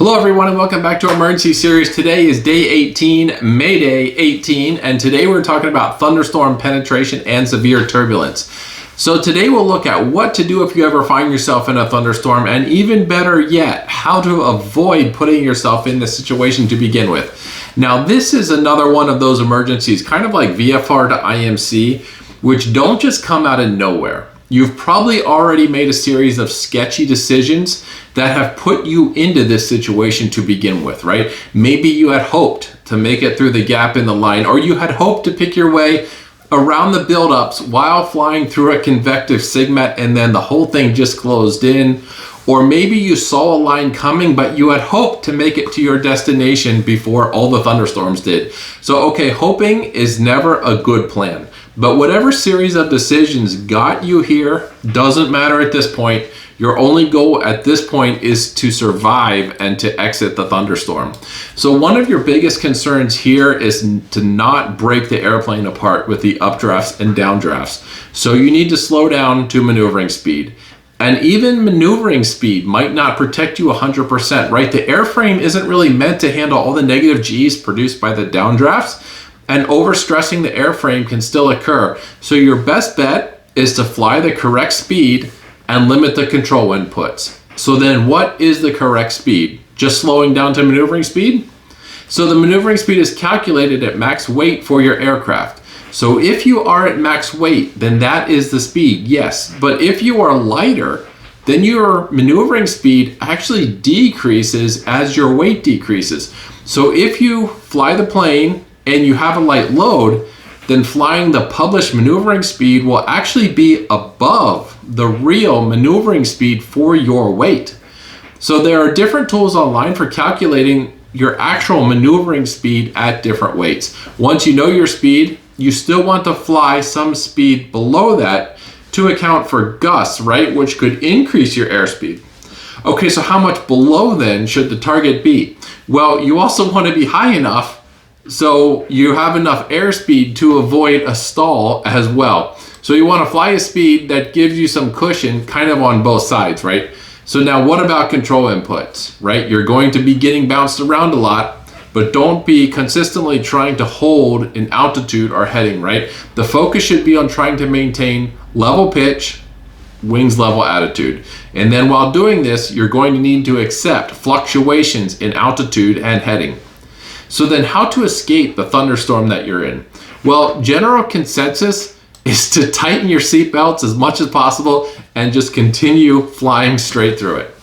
Hello everyone and welcome back to our emergency series. Today is day 18, Mayday 18, and today we're talking about thunderstorm penetration and severe turbulence. So today we'll look at what to do if you ever find yourself in a thunderstorm, and even better yet, how to avoid putting yourself in this situation to begin with. Now this is another one of those emergencies, kind of like VFR to IMC, which don't just come out of nowhere. You've probably already made a series of sketchy decisions that have put you into this situation to begin with, right? Maybe you had hoped to make it through the gap in the line, or you had hoped to pick your way around the buildups while flying through a convective SIGMET and then the whole thing just closed in. Or maybe you saw a line coming, but you had hoped to make it to your destination before all the thunderstorms did. So, okay, hoping is never a good plan. But whatever series of decisions got you here doesn't matter at this point. Your only goal at this point is to survive and to exit the thunderstorm. So one of your biggest concerns here is to not break the airplane apart with the updrafts and downdrafts. So you need to slow down to maneuvering speed. And even maneuvering speed might not protect you 100%, right? The airframe isn't really meant to handle all the negative G's produced by the downdrafts, and overstressing the airframe can still occur. So your best bet is to fly the correct speed and limit the control inputs. So then what is the correct speed? Just slowing down to maneuvering speed? So the maneuvering speed is calculated at max weight for your aircraft. So if you are at max weight, then that is the speed, yes. But if you are lighter, then your maneuvering speed actually decreases as your weight decreases. So if you fly the plane and you have a light load, then flying the published maneuvering speed will actually be above the real maneuvering speed for your weight. So there are different tools online for calculating your actual maneuvering speed at different weights. Once you know your speed, you still want to fly some speed below that to account for gusts, right? Which could increase your airspeed. Okay, so how much below then should the target be? Well, you also want to be high enough so you have enough airspeed to avoid a stall as well. So you want to fly a speed that gives you some cushion kind of on both sides, right? So now what about control inputs, right? You're going to be getting bounced around a lot, but don't be consistently trying to hold an altitude or heading, right? The focus should be on trying to maintain level pitch, wings level attitude. And then while doing this, you're going to need to accept fluctuations in altitude and heading. So then how to escape the thunderstorm that you're in? Well, general consensus is to tighten your seatbelts as much as possible and just continue flying straight through it.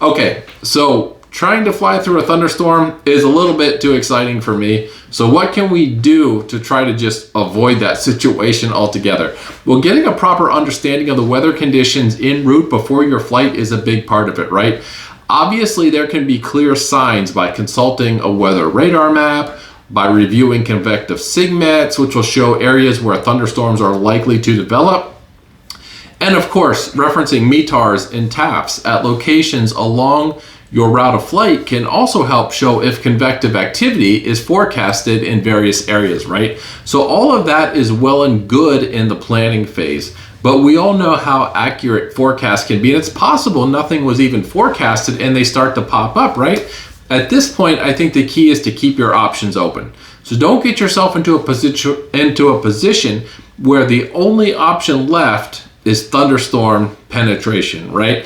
Okay, so trying to fly through a thunderstorm is a little bit too exciting for me. So what can we do to try to just avoid that situation altogether? Well, getting a proper understanding of the weather conditions en route before your flight is a big part of it, right? Obviously, there can be clear signs by consulting a weather radar map, by reviewing convective SIGMETs, which will show areas where thunderstorms are likely to develop. And of course, referencing METARs and TAFs at locations along your route of flight can also help show if convective activity is forecasted in various areas, right? So all of that is well and good in the planning phase. But we all know how accurate forecasts can be, and it's possible nothing was even forecasted and they start to pop up, right? At this point, I think the key is to keep your options open. So don't get yourself into a position where the only option left is thunderstorm penetration, right?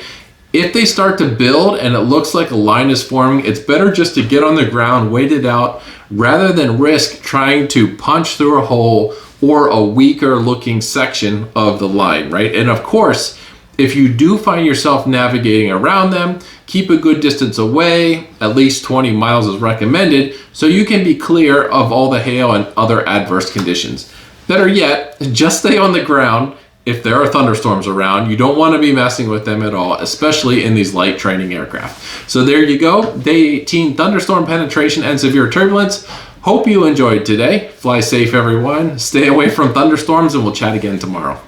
If they start to build and it looks like a line is forming, it's better just to get on the ground, wait it out, rather than risk trying to punch through a hole or a weaker looking section of the line, right? And of course, if you do find yourself navigating around them, keep a good distance away, at least 20 miles is recommended, so you can be clear of all the hail and other adverse conditions. Better yet, just stay on the ground if there are thunderstorms around. You don't want to be messing with them at all, especially in these light training aircraft. So there you go, day 18, thunderstorm penetration and severe turbulence. Hope you enjoyed today. Fly safe, everyone. Stay away from thunderstorms, and we'll chat again tomorrow.